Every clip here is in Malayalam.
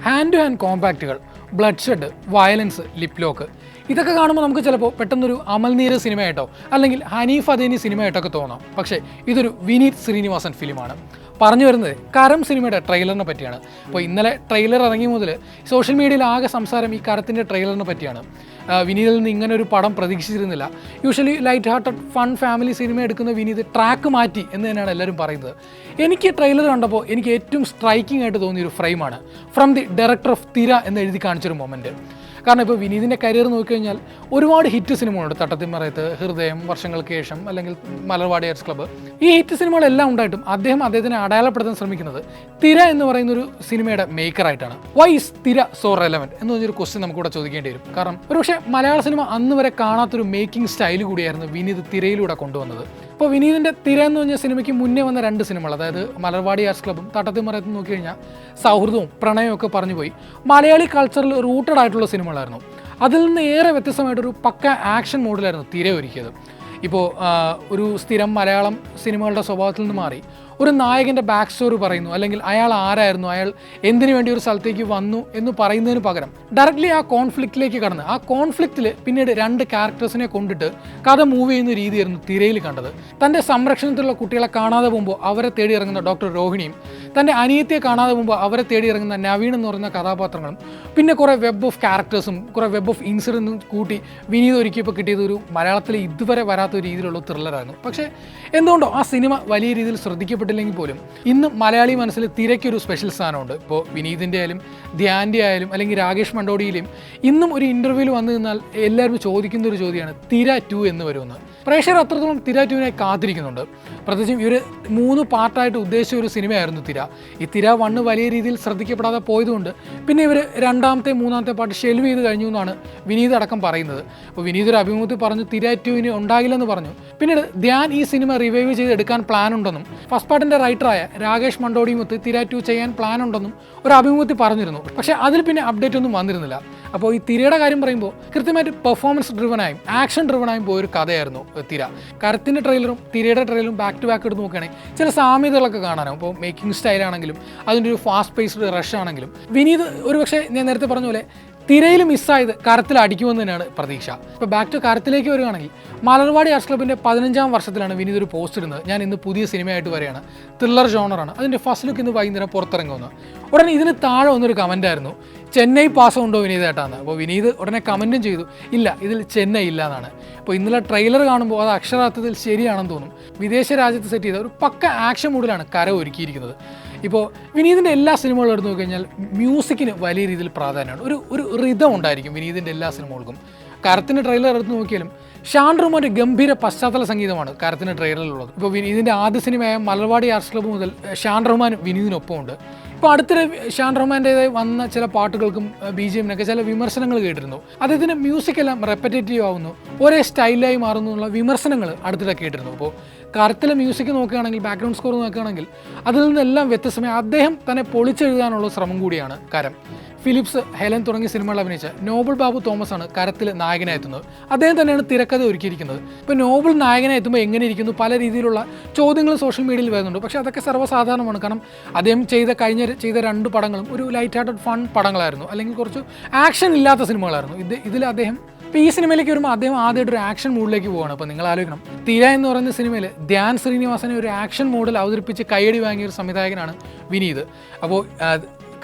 ഹാൻഡ് ടു ഹാൻഡ് കോമ്പാക്റ്റുകൾ, bloodshed, violence, lip lock, ഇതൊക്കെ കാണുമ്പോൾ നമുക്ക് ചിലപ്പോൾ പെട്ടെന്നൊരു അമൽനീര സിനിമയായിട്ടോ അല്ലെങ്കിൽ ഹനീഫ് അദേനി സിനിമയായിട്ടൊക്കെ തോന്നാം. പക്ഷേ ഇതൊരു വിനീത് ശ്രീനിവാസൻ ഫിലിമാണ്. പറഞ്ഞു വരുന്നത് കരം സിനിമയുടെ ട്രെയിലറിനെ പറ്റിയാണ്. അപ്പോൾ ഇന്നലെ ട്രെയിലർ ഇറങ്ങിയ മുതൽ സോഷ്യൽ മീഡിയയിൽ ആകെ സംസാരം ഈ കരത്തിൻ്റെ ട്രെയിലറിനെ പറ്റിയാണ്. വിനീതിൽ നിന്ന് ഇങ്ങനെ ഒരു പടം പ്രതീക്ഷിച്ചിരുന്നില്ല. Usually light hearted fun family cinema എടുക്കുന്ന വിനീത് ട്രാക്ക് മാറ്റി എന്ന് തന്നെയാണ് എല്ലാവരും പറയുന്നത്. എനിക്ക് ട്രെയിലർ കണ്ടപ്പോൾ എനിക്ക് ഏറ്റവും സ്ട്രൈക്കിംഗ് ആയിട്ട് തോന്നിയൊരു ഫ്രെയിമാണ് ഫ്രം ദി ഡയറക്ടർ ഓഫ് തിര എന്ന് എഴുതി കാണിച്ചൊരു മൊമെൻറ്റ്. കാരണം ഇപ്പോൾ വിനീതിൻ്റെ കരിയർ നോക്കിക്കഴിഞ്ഞാൽ ഒരുപാട് ഹിറ്റ് സിനിമകളുണ്ട്. തട്ടത്തിമറയത്ത്, ഹൃദയം, വർഷങ്ങൾക്ക് ശേഷം, അല്ലെങ്കിൽ മലർവാടി ആർട്സ് ക്ലബ്ബ്. ഈ ഹിറ്റ് സിനിമകളെല്ലാം ഉണ്ടായിട്ടും അദ്ദേഹത്തിനെ അടയാളപ്പെടുത്താൻ ശ്രമിക്കുന്നത് തിര എന്ന് പറയുന്നൊരു സിനിമയുടെ മേക്കറായിട്ടാണ്. വൈ ഇസ് തിര സോ റെലവൻറ്റ് എന്ന് പറഞ്ഞൊരു ക്വസ്റ്റ്യൻ നമുക്കിവിടെ ചോദിക്കേണ്ടി വരും. കാരണം ഒരുപക്ഷെ മലയാള സിനിമ അന്ന് വരെ കാണാത്തൊരു മേക്കിംഗ് സ്റ്റൈൽ കൂടിയായിരുന്നു വിനീത് തിരയിലൂടെ കൊണ്ടുവന്നത്. ഇപ്പോൾ വിനീതിൻ്റെ തിര എന്ന് പറഞ്ഞ സിനിമയ്ക്ക് മുന്നേ വന്ന 2 സിനിമകൾ, അതായത് മലർവാടി ആർട്സ് ക്ലബ്ബും തട്ടത്തിമറയത്ത് നോക്കിക്കഴിഞ്ഞാൽ സൗഹൃദവും പ്രണയവും ഒക്കെ പറഞ്ഞു പോയി മലയാളി കൾച്ചറിൽ റൂട്ടഡ് ആയിട്ടുള്ള സിനിമകളായിരുന്നു. അതിൽ നിന്ന് ഏറെ വ്യത്യസ്തമായിട്ടൊരു പക്ക ആക്ഷൻ മോഡിലായിരുന്നു തിര ഒരുക്കിയത്. ഇപ്പോൾ ഒരു സ്ഥിരം മലയാളം സിനിമകളുടെ സ്വഭാവത്തിൽ നിന്ന് മാറി ഒരു നായകൻ്റെ ബാക്ക് സ്റ്റോറി പറയുന്നു, അല്ലെങ്കിൽ അയാൾ ആരായിരുന്നു, അയാൾ എന്തിനു വേണ്ടി ഒരു സ്ഥലത്തേക്ക് വന്നു എന്ന് പറയുന്നതിന് പകരം ഡയറക്റ്റ്ലി ആ കോൺഫ്ലിക്റ്റിലേക്ക് കടന്ന് ആ കോൺഫ്ലിക്റ്റിൽ പിന്നീട് 2 ക്യാരക്ടേഴ്സിനെ കൊണ്ടിട്ട് കഥ മൂവ് ചെയ്യുന്ന രീതിയായിരുന്നു തിരയിൽ കണ്ടത്. തൻ്റെ സംരക്ഷണത്തിലുള്ള കുട്ടികളെ കാണാതെ പോകുമ്പോൾ അവരെ തേടി ഇറങ്ങുന്ന ഡോക്ടർ രോഹിണിയും തൻ്റെ അനിയത്തിയെ കാണാതെ പോകുമ്പോൾ അവരെ തേടി ഇറങ്ങുന്ന നവീൻ എന്ന് പറയുന്ന കഥാപാത്രങ്ങളും പിന്നെ കുറേ വെബ് ഓഫ് ക്യാരക്ടേഴ്സും കുറേ വെബ് ഓഫ് ഇൻസിഡൻറ്റും കൂട്ടി വിനീത് ഒരുക്കിയപ്പോൾ കിട്ടിയത് ഒരു മലയാളത്തിൽ ഇതുവരെ വരാത്ത രീതിയിലുള്ള ത്രില്ലറായിരുന്നു. പക്ഷേ എന്തുകൊണ്ടോ ആ സിനിമ വലിയ രീതിയിൽ ശ്രദ്ധിക്കപ്പെട്ടില്ലെങ്കിൽ പോലും ഇന്ന് മലയാളി മനസ്സിൽ തിരയ്ക്കൊരു സ്പെഷ്യൽ സ്ഥാനമുണ്ട്. ഇപ്പോൾ വിനീതിൻ്റെ ആയാലും ധ്യാൻ്റെ ആയാലും അല്ലെങ്കിൽ രാകേഷ് മണ്ടോടിയിലെയും ഇന്നും ഒരു ഇൻ്റർവ്യൂവിൽ വന്നു നിന്നാൽ എല്ലാവരും ചോദിക്കുന്ന ഒരു ചോദ്യമാണ് തിര 2 എന്ന് വരുമെന്ന്. പ്രേക്ഷകർ അത്രത്തോളം തിര 2വിനായി കാത്തിരിക്കുന്നുണ്ട്. പ്രത്യേകിച്ചും ഇവർ 3 പാർട്ടായിട്ട് ഉദ്ദേശിച്ച ഒരു സിനിമയായിരുന്നു തിര. ഈ തിര 1 വലിയ രീതിയിൽ ശ്രദ്ധിക്കപ്പെടാതെ പോയതുകൊണ്ട് പിന്നെ ഇവർ 2ാമത്തെ 3ാമത്തെ പാർട്ട് ഷെൽവ് ചെയ്ത് കഴിഞ്ഞു എന്നാണ് വിനീത് അടക്കം പറയുന്നത്. അപ്പോൾ വിനീത് ഒരു അഭിമുഖത്തിൽ പറഞ്ഞു തിര 2 ഉണ്ടാകില്ലെന്ന് പറഞ്ഞു. പിന്നീട് ധ്യാൻ ഈ സിനിമ റിവൈവ് ചെയ്ത് എടുക്കാൻ പ്ലാൻ ഉണ്ടെന്നും ഫസ്റ്റ് പാർട്ടിൻ്റെ റൈറ്ററായ രാകേഷ് മണ്ടോടിയുമൊത്ത് തിര 2 ചെയ്യാൻ പ്ലാൻ ഉണ്ടെന്നും ഒരു അഭിമുഖത്തിൽ പറഞ്ഞിരുന്നു. പക്ഷേ അതിൽ പിന്നെ അപ്ഡേറ്റ് ഒന്നും വന്നിരുന്നില്ല. അപ്പോൾ ഈ തിരയുടെ കാര്യം പറയുമ്പോൾ കൃത്യമായിട്ട് പെർഫോമൻസ് ഡ്രിവനായും ആക്ഷൻ ഡ്രിവനായും പോയൊരു കഥയായിരുന്നു തിര. കരത്തിൻ്റെ ട്രെയിലറും തിരയുടെ ട്രെയിലറും ബാക്ക് ടു ബാക്ക് എടുത്ത് നോക്കുകയാണെങ്കിൽ ചില സാമ്യതകളൊക്കെ കാണാനാവും. ഇപ്പോൾ മേക്കിംഗ് സ്റ്റൈലാണെങ്കിലും അതിൻ്റെ ഒരു ഫാസ്റ്റ് പേസ്ഡ് റഷ് ആണെങ്കിലും വിനീത് ഒരുപക്ഷെ ഞാൻ നേരത്തെ പറഞ്ഞ പോലെ തിരയിൽ മിസ്സായത് കരത്തിൽ അടിക്കുമെന്ന് തന്നെയാണ് പ്രതീക്ഷ. ഇപ്പോൾ ബാക്ക് ടു കരത്തിലേക്ക് വരികയാണെങ്കിൽ മലർവാടി ആർട്സ് ക്ലബിൻ്റെ 15ാം വർഷത്തിലാണ് വിനീത് ഒരു പോസ്റ്റ് ഇടുന്നത്. ഞാൻ ഇന്ന് പുതിയ സിനിമയായിട്ട് വരികയാണ്, ത്രില്ലർ ജോണറാണ്, അതിൻ്റെ ഫസ്റ്റ് ലുക്ക് ഇന്ന് വൈകുന്നേരം പുറത്തിറങ്ങുമെന്ന്. ഉടനെ ഇതിന് താഴെ വന്നൊരു കമൻ്റ് ആയിരുന്നു, ചെന്നൈ പാസം ഉണ്ടോ വിനീതേട്ടാന്ന്. അപ്പോൾ വിനീത് ഉടനെ കമൻറ്റും ചെയ്തു, ഇല്ല ഇതിൽ ചെന്നൈ ഇല്ല എന്നാണ്. അപ്പോൾ ഇന്നലെ ട്രെയിലർ കാണുമ്പോൾ അത് അക്ഷരാർത്ഥത്തിൽ ശരിയാണെന്ന് തോന്നും. വിദേശ രാജ്യത്ത് സെറ്റ് ചെയ്ത ഒരു പക്ക ആക്ഷൻ മൂഡിലാണ് കര ഒരുക്കിയിരിക്കുന്നത്. ഇപ്പോൾ വിനീതിൻ്റെ എല്ലാ സിനിമകളും എടുത്ത് നോക്കിക്കഴിഞ്ഞാൽ മ്യൂസിക്കിന് വലിയ രീതിയിൽ പ്രാധാന്യമാണ്. ഒരു റിതം ഉണ്ടായിരിക്കും വിനീതിൻ്റെ എല്ലാ സിനിമകൾക്കും. കരത്തിൻ്റെ ട്രെയിലർ എടുത്ത് നോക്കിയാലും ഷാൻ റഹ്മാൻ്റെ ഗംഭീര പശ്ചാത്തല സംഗീതമാണ് കരത്തിൻ്റെ ട്രെയിലറിലുള്ളത്. ഇപ്പോൾ വിനീതിൻ്റെ ആദ്യ സിനിമയായ മലർവാടി ആർട്സ് ക്ലബ്ബ് മുതൽ ഷാൻ റഹ്മാൻ വിനീതിനൊപ്പമുണ്ട്. ഇപ്പോൾ അടുത്തിടെ ഷാൻ റഹ്മാൻ്റേതായി വന്ന ചില പാട്ടുകൾക്കും BGMനൊക്കെ ചില വിമർശനങ്ങൾ കേട്ടിരുന്നു. അദ്ദേഹത്തിൻ്റെ മ്യൂസിക് എല്ലാം റെപ്പറ്റേറ്റീവ് ആവുന്നു, ഒരേ സ്റ്റൈലായി മാറുന്നു എന്നുള്ള വിമർശനങ്ങൾ അടുത്തിടെ കേട്ടിരുന്നു. അപ്പോൾ കരത്തിലെ മ്യൂസിക് നോക്കുകയാണെങ്കിൽ, ബാക്ക്ഗ്രൗണ്ട് സ്കോർ നോക്കുകയാണെങ്കിൽ അതിൽ നിന്നെല്ലാം വ്യത്യസ്തമായി അദ്ദേഹം തന്നെ പൊളിച്ചെഴുതാനുള്ള ശ്രമം കൂടിയാണ് കരം. ഫിലിപ്സ്, ഹെലൻ തുടങ്ങിയ സിനിമകൾ അഭിനയിച്ച നോബൽ ബാബു തോമസ് ആണ് കരത്തിൽ നായകനായി എത്തുന്നത്. അദ്ദേഹം തന്നെയാണ് തിരക്കഥ ഒരുക്കിയിരിക്കുന്നത്. ഇപ്പോൾ നോബൽ നായകനായി എത്തുമ്പോൾ എങ്ങനെ ഇരിക്കുന്നു, പല രീതിയിലുള്ള ചോദ്യങ്ങൾ സോഷ്യൽ മീഡിയയിൽ വരുന്നുണ്ട്. പക്ഷേ അതൊക്കെ സർവ്വസാധാരണമാണ്. കാരണം അദ്ദേഹം ചെയ്ത 2 പടങ്ങളും ഒരു ലൈറ്റ് ഹാർട്ടഡ് ഫൺ പടങ്ങളായിരുന്നു, അല്ലെങ്കിൽ കുറച്ച് ആക്ഷൻ ഇല്ലാത്ത സിനിമകളായിരുന്നു. ഇതിൽ അദ്ദേഹം ഇപ്പോൾ ഈ സിനിമയിലേക്ക് വരുമ്പോൾ അദ്ദേഹം ആദ്യമായിട്ടൊരു ആക്ഷൻ മൂഡിലേക്ക് പോവുകയാണ്. അപ്പോൾ നിങ്ങൾ ആലോചിക്കണം, തിര എന്ന് പറയുന്ന സിനിമയിൽ ധ്യാൻ ശ്രീനിവാസനെ ഒരു ആക്ഷൻ മോഡിൽ അവതരിപ്പിച്ച് കയ്യടി വാങ്ങിയ ഒരു സംവിധായകനാണ് വിനീത്. അപ്പോൾ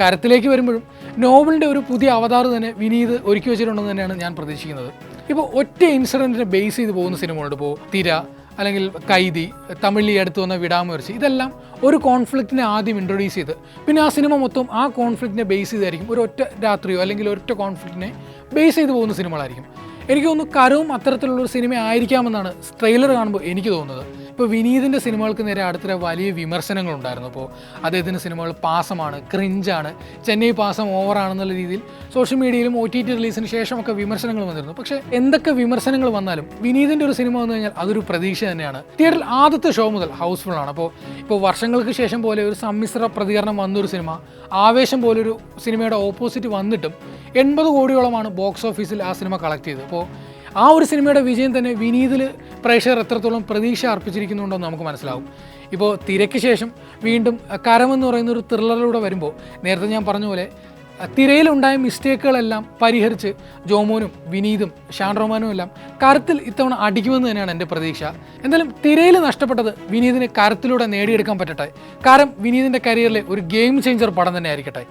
കരത്തിലേക്ക് വരുമ്പോഴും നോവലിൻ്റെ ഒരു പുതിയ അവതാർ തന്നെ വിനീത് ഒരുക്കി വെച്ചിട്ടുണ്ടെന്ന് തന്നെയാണ് ഞാൻ പ്രതീക്ഷിക്കുന്നത്. ഇപ്പോൾ ഒറ്റ ഇൻസിഡൻറ്റിനെ ബേസ് ചെയ്ത് പോകുന്ന സിനിമകളുണ്ട്. ഇപ്പോൾ തിര, അല്ലെങ്കിൽ കൈദി, തമിഴിൽ അടുത്ത് വന്ന വിടാമുയർച്ചി, ഇതെല്ലാം ഒരു കോൺഫ്ലിക്റ്റിനെ ആദ്യം ഇൻട്രൊഡ്യൂസ് ചെയ്ത് പിന്നെ ആ സിനിമ മൊത്തം ആ കോൺഫ്ലിക്റ്റിനെ ബേസ് ചെയ്തായിരിക്കും. ഒരു ഒറ്റ രാത്രിയോ അല്ലെങ്കിൽ ഒറ്റ കോൺഫ്ലിക്റ്റിനെ ബേസ് ചെയ്ത് പോകുന്ന സിനിമകളായിരിക്കും. എനിക്ക് തോന്നുന്നു കരവും അത്തരത്തിലുള്ളൊരു സിനിമ ആയിരിക്കാമെന്നാണ് ട്രെയിലർ കാണുമ്പോൾ എനിക്ക് തോന്നുന്നത്. ഇപ്പോൾ വിനീതിൻ്റെ സിനിമകൾക്ക് നേരെ അടുത്തിടെ വലിയ വിമർശനങ്ങളുണ്ടായിരുന്നു. അപ്പോൾ അദ്ദേഹത്തിൻ്റെ സിനിമകൾ പാസമാണ്, ക്രിഞ്ചാണ്, ചെന്നൈ പാസം ഓവറാണെന്നുള്ള രീതിയിൽ സോഷ്യൽ മീഡിയയിലും OTT റിലീസിന് ശേഷമൊക്കെ വിമർശനങ്ങൾ വന്നിരുന്നു. പക്ഷേ എന്തൊക്കെ വിമർശനങ്ങൾ വന്നാലും വിനീതിൻ്റെ ഒരു സിനിമ വന്നു കഴിഞ്ഞാൽ അതൊരു പ്രതീക്ഷ തന്നെയാണ്. തിയേറ്ററിൽ ആദ്യത്തെ ഷോ മുതൽ ഹൗസ്ഫുള്ളാണ്. ഇപ്പോൾ വർഷങ്ങൾക്ക് ശേഷം പോലെ ഒരു സമ്മിശ്ര പ്രതികരണം വന്നൊരു സിനിമ, ആവേശം പോലൊരു സിനിമയുടെ ഓപ്പോസിറ്റ് വന്നിട്ടും 80 കോടിയോളമാണ് ബോക്സ് ഓഫീസിൽ ആ സിനിമ കളക്ട് ചെയ്തത്. അപ്പോൾ ആ ഒരു സിനിമയുടെ വിജയം തന്നെ വിനീതിൽ പ്രേക്ഷകർ എത്രത്തോളം പ്രതീക്ഷ അർപ്പിച്ചിരിക്കുന്നുണ്ടോ എന്ന് നമുക്ക് മനസ്സിലാവും. ഇപ്പോൾ തിരക്ക് ശേഷം വീണ്ടും കരമെന്ന് പറയുന്ന ഒരു ത്രില്ലറിലൂടെ വരുമ്പോൾ നേരത്തെ ഞാൻ പറഞ്ഞ പോലെ തിരയിലുണ്ടായ മിസ്റ്റേക്കുകളെല്ലാം പരിഹരിച്ച് ജോമോനും വിനീതും ഷാൻ റഹ്മാനും എല്ലാം കരത്തിൽ ഇത്തവണ അടിക്കുമെന്ന് തന്നെയാണ് എൻ്റെ പ്രതീക്ഷ. എന്തായാലും തിരയിൽ നഷ്ടപ്പെട്ടത് വിനീതിന് കരത്തിലൂടെ നേടിയെടുക്കാൻ പറ്റട്ടെ. കാരണം വിനീതിൻ്റെ കരിയറിലെ ഒരു ഗെയിം ചേഞ്ചർ പടം തന്നെ ആയിരിക്കട്ടെ.